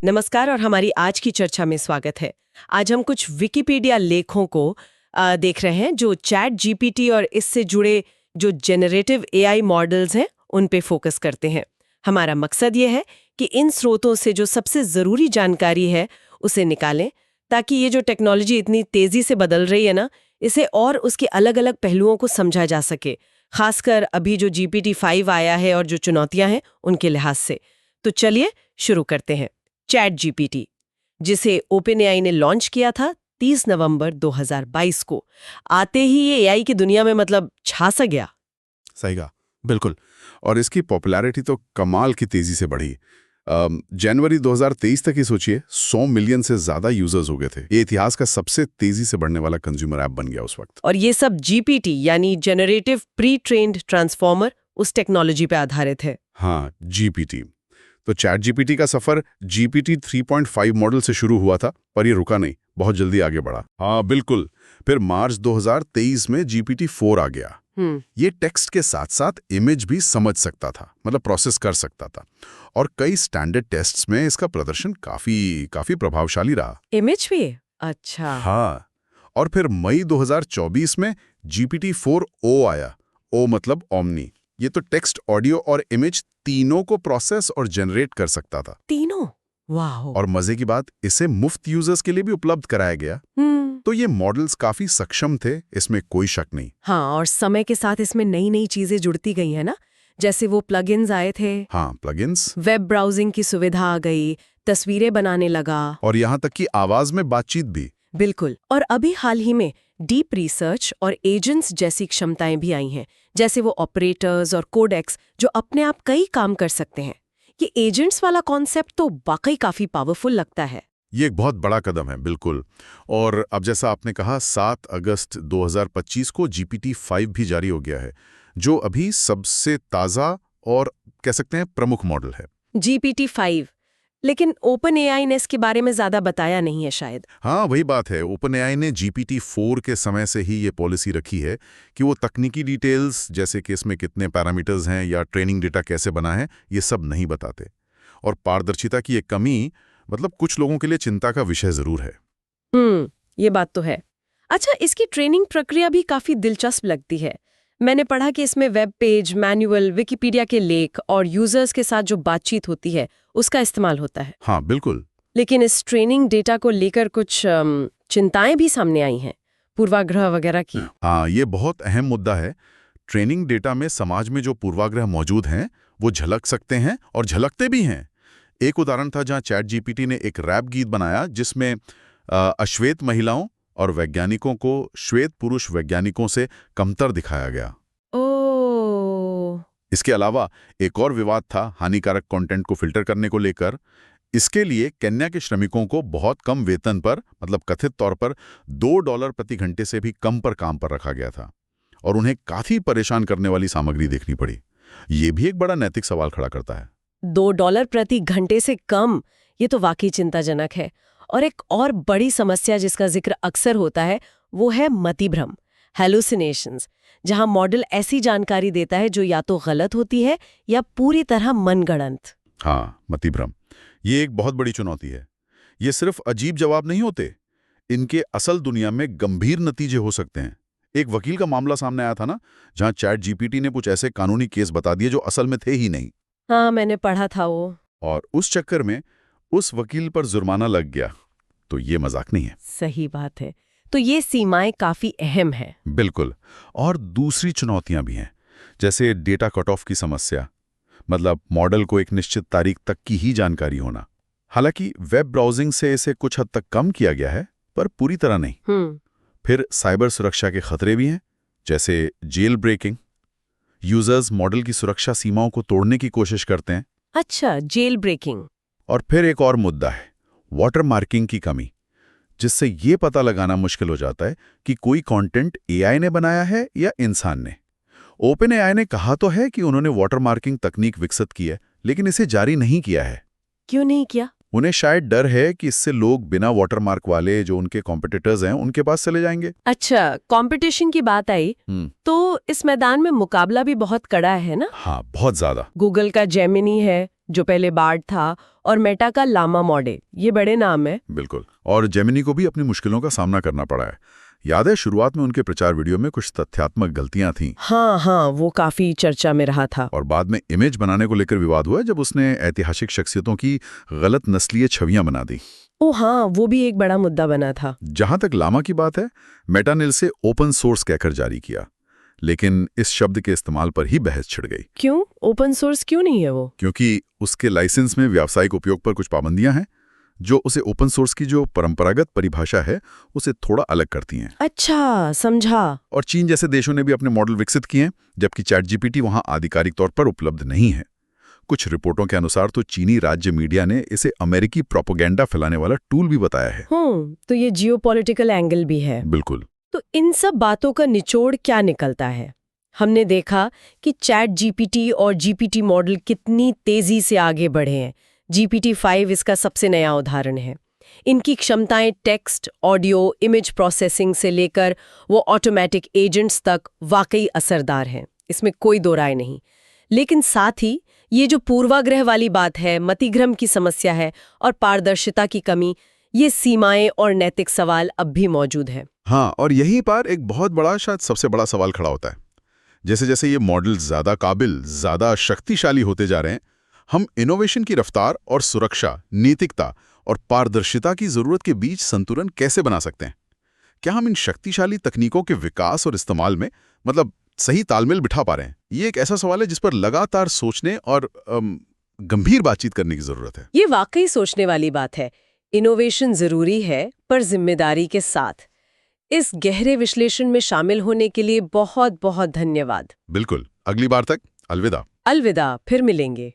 नमस्कार और हमारी आज की चर्चा में स्वागत है। आज हम कुछ विकिपीडिया लेखों को देख रहे हैं जो चैट जीपीटी और इससे जुड़े जो जेनरेटिव एआई मॉडल्स हैं उन पे फोकस करते हैं। हमारा मकसद ये है कि इन स्रोतों से जो सबसे ज़रूरी जानकारी है उसे निकालें ताकि ये जो टेक्नोलॉजी इतनी तेज़ी से बदल रही है ना, इसे और उसके अलग अलग पहलुओं को समझा जा सके, खासकर अभी जो GPT-5 आया है और जो चुनौतियां हैं उनके लिहाज से। तो चलिए शुरू करते हैं। चैट जीपीटी, जिसे ओपनएआई ने लॉन्च किया था 30 नवंबर 2022 को, आते ही ये एआई की दुनिया में मतलब छा सा गया। सही कहा, बिल्कुल। और इसकी पॉपुलैरिटी तो कमाल की तेजी से बढ़ी। जनवरी 2023 तक ही सोचिए 100 मिलियन से ज्यादा यूजर्स हो गए थे। ये इतिहास का सबसे तेजी से बढ़ने वाला कंज्यूमर ऐप बन गया उस वक्त। और ये सब जीपीटी यानी जेनरेटिव प्री ट्रेन्ड ट्रांसफॉर्मर उस टेक्नोलॉजी पे आधारित है। हाँ, जीपीटी। तो चैट जीपीटी का सफर जीपीटी 3.5 मॉडल से शुरू हुआ था, पर ये रुका नहीं, बहुत जल्दी आगे बढ़ा। हाँ बिल्कुल। फिर मार्च 2023 में GPT-4 आ गया। ये टेक्स्ट के साथ साथ इमेज भी समझ सकता था, मतलब प्रोसेस कर सकता था, और कई स्टैंडर्ड टेस्ट्स में इसका प्रदर्शन काफी प्रभावशाली रहा। इमेज भी? अच्छा। हाँ, और फिर मई 2024 में GPT-4o आया। ओ मतलब ओमनी। ये तो टेक्स्ट, ऑडियो और इमेज तीनों को प्रोसेस और जनरेट कर सकता था। तीनों? वाह। और मजे की बात, इसे मुफ्त यूजर्स के लिए भी उपलब्ध कराया गया। तो ये मॉडल्स काफी सक्षम थे, इसमें कोई शक नहीं। हाँ, और समय के साथ इसमें नई नई चीजें जुड़ती गई है ना, जैसे वो प्लगइन्स आए थे। हाँ, प्लगइन्स। वेब ब्राउजिंग की सुविधा आ गई, तस्वीरें बनाने लगा, और यहाँ तक कि आवाज में बातचीत भी। बिल्कुल। और अभी हाल ही में डीप रिसर्च और एजेंट्स जैसी क्षमताएं भी आई हैं, जैसे वो ऑपरेटर्स और कोडेक्स जो अपने आप कई काम कर सकते हैं। ये एजेंट्स वाला कॉन्सेप्ट तो वाकई काफी पावरफुल लगता है। ये एक बहुत बड़ा कदम है, बिल्कुल। और अब जैसा आपने कहा, 7 अगस्त 2025 को GPT-5 भी जारी हो गया है, जो अभी सबसे ताज़ा और कह सकते हैं प्रमुख मॉडल है। GPT-5, लेकिन ओपनएआई ने इसके बारे में ज्यादा बताया नहीं है शायद। हाँ, वही बात है। ओपनएआई ने GPT-4 के समय से ही ये पॉलिसी रखी है कि वो तकनीकी डिटेल्स, जैसे कि इसमें कितने पैरामीटर्स हैं या ट्रेनिंग डेटा कैसे बना है, ये सब नहीं बताते। और पारदर्शिता की ये कमी मतलब कुछ लोगों के लिए चिंता का विषय जरूर है। ये बात तो है। अच्छा, इसकी ट्रेनिंग प्रक्रिया भी काफी दिलचस्प लगती है। मैंने पढ़ा कि इसमें वेब पेज, मैनुअल, विकिपीडिया के लेख और यूजर्स के साथ जो बातचीत होती है उसका इस्तेमाल होता है। हाँ बिल्कुल। लेकिन इस ट्रेनिंग डेटा को लेकर कुछ चिंताएं भी सामने आई हैं, पूर्वाग्रह वगैरह की। हाँ, ये बहुत अहम मुद्दा है। ट्रेनिंग डेटा में समाज में जो पूर्वाग्रह मौजूद हैं वो झलक सकते हैं और झलकते भी हैं। एक उदाहरण था जहां चैट जीपीटी ने एक रैप गीत बनाया जिसमें अश्वेत महिलाओं और वैज्ञानिकों को श्वेत पुरुष वैज्ञानिकों से कमतर दिखाया गया। ओह। इसके अलावा एक और विवाद था हानिकारक कंटेंट को फिल्टर करने को लेकर। इसके लिए केन्या के श्रमिकों को बहुत कम वेतन पर, मतलब कथित तौर पर $2 प्रति घंटे से भी कम पर काम पर रखा गया था, और उन्हें काफी परेशान करने वाली सामग्री देखनी पड़ी। ये भी एक बड़ा नैतिक सवाल खड़ा करता है। $2 प्रति घंटे से कम, ये तो वाकई चिंताजनक है। और एक और बड़ी समस्या जिसका जिक्र अक्सर होता है वो है मतिभ्रम, हेलुसिनेशंस, जहां मॉडल ऐसी जानकारी देता है जो या तो गलत होती है या पूरी तरह मनगढ़ंत। हाँ, मतिभ्रम ये एक बहुत बड़ी चुनौती है। ये सिर्फ अजीब जवाब नहीं होते, इनके असल दुनिया में गंभीर नतीजे हो सकते हैं। एक वकील का मामला सामने आया था ना, जहां चैट जीपीटी ने कुछ ऐसे कानूनी केस बता दिए जो असल में थे ही नहीं। हाँ, मैंने पढ़ा था वो। और उस चक्कर में उस वकील पर जुर्माना लग गया। तो ये मजाक नहीं है। सही बात है। तो ये सीमाएं काफी अहम है। बिल्कुल। और दूसरी चुनौतियां भी हैं, जैसे डेटा कट ऑफ की समस्या, मतलब मॉडल को एक निश्चित तारीख तक की ही जानकारी होना। हालांकि वेब ब्राउजिंग से इसे कुछ हद तक कम किया गया है, पर पूरी तरह नहीं। फिर साइबर सुरक्षा के खतरे भी हैं, जैसे जेल ब्रेकिंग। यूजर्स मॉडल की सुरक्षा सीमाओं को तोड़ने की कोशिश करते हैं। अच्छा, जेल ब्रेकिंग। और फिर एक और मुद्दा है वाटरमार्किंग की कमी, जिससे ये पता लगाना मुश्किल हो जाता है कि कोई कंटेंट एआई ने बनाया है या इंसान ने। ओपनएआई ने कहा तो है कि उन्होंने वाटरमार्किंग तकनीक विकसित की है, लेकिन इसे जारी नहीं किया है। क्यों नहीं किया? उन्हें शायद डर है कि इससे लोग बिना वाटरमार्क वाले जो उनके कॉम्पिटिटर्स हैं उनके पास चले जाएंगे। अच्छा, कंपटीशन की बात आई तो इस मैदान में मुकाबला भी बहुत कड़ा है ना? हाँ, बहुत ज्यादा। गूगल का जेमिनी है, जो पहले बार्ड था, और मेटा का लामा मॉडल। ये बड़े नाम है। बिल्कुल। और जेमिनी को भी अपनी मुश्किलों का सामना करना पड़ा है। याद है शुरुआत में उनके प्रचार वीडियो में कुछ तथ्यात्मक गलतियां थीं। हाँ, वो काफी चर्चा में रहा था। और बाद में इमेज बनाने को लेकर विवाद हुआ जब उसने ऐतिहासिक शख्सियतों की गलत नस्लीय छवियां बना दी। ओ हाँ, वो भी एक बड़ा मुद्दा बना था। जहां तक लामा की बात है, मेटा ने इसे ओपन सोर्स कहकर जारी किया, लेकिन इस शब्द के इस्तेमाल पर ही बहस छिड़ गई। क्यों? ओपन सोर्स क्यों नहीं है वो? क्योंकि उसके लाइसेंस में व्यावसायिक उपयोग पर कुछ पाबंदियां हैं जो उसे ओपन सोर्स की जो परंपरागत परिभाषा है उसे थोड़ा अलग करती हैं। अच्छा, समझा। और चीन जैसे देशों ने भी अपने मॉडल विकसित किए हैं, जबकि चैट जीपीटी वहां आधिकारिक तौर पर उपलब्ध नहीं है। कुछ रिपोर्टों के अनुसार तो चीनी राज्य मीडिया ने इसे अमेरिकी प्रोपेगेंडा फैलाने वाला टूल भी बताया है। तो ये जियोपॉलिटिकल एंगल भी है। बिल्कुल। तो इन सब बातों का निचोड़ क्या निकलता है? हमने देखा कि चैट जीपीटी और जीपीटी मॉडल कितनी तेजी से आगे बढ़े हैं। GPT-5 इसका सबसे नया उदाहरण है। इनकी क्षमताएं टेक्स्ट, ऑडियो, इमेज प्रोसेसिंग से लेकर वो ऑटोमेटिक एजेंट्स तक वाकई असरदार हैं। इसमें कोई दो राय नहीं। लेकिन साथ ही ये जो पूर्वाग्रह वाली बात है, मतिभ्रम की समस्या है और पारदर्शिता की कमी, ये सीमाएं और नैतिक सवाल अब भी मौजूद है। हाँ, और यहीं पर एक बहुत बड़ा, शायद सबसे बड़ा सवाल खड़ा होता है। जैसे जैसे ये मॉडल ज्यादा काबिल, ज्यादा शक्तिशाली होते जा रहे हैं, हम इनोवेशन की रफ्तार और सुरक्षा, नैतिकता और पारदर्शिता की जरूरत के बीच संतुलन कैसे बना सकते हैं? क्या हम इन शक्तिशाली तकनीकों के विकास और इस्तेमाल में सही तालमेल बिठा पा रहे हैं? ये एक ऐसा सवाल है जिस पर लगातार सोचने और गंभीर बातचीत करने की जरूरत है। ये वाकई सोचने वाली बात है। इनोवेशन जरूरी है, पर जिम्मेदारी के साथ। इस गहरे विश्लेषण में शामिल होने के लिए बहुत बहुत धन्यवाद। बिल्कुल। अगली बार तक अलविदा। अलविदा, फिर मिलेंगे।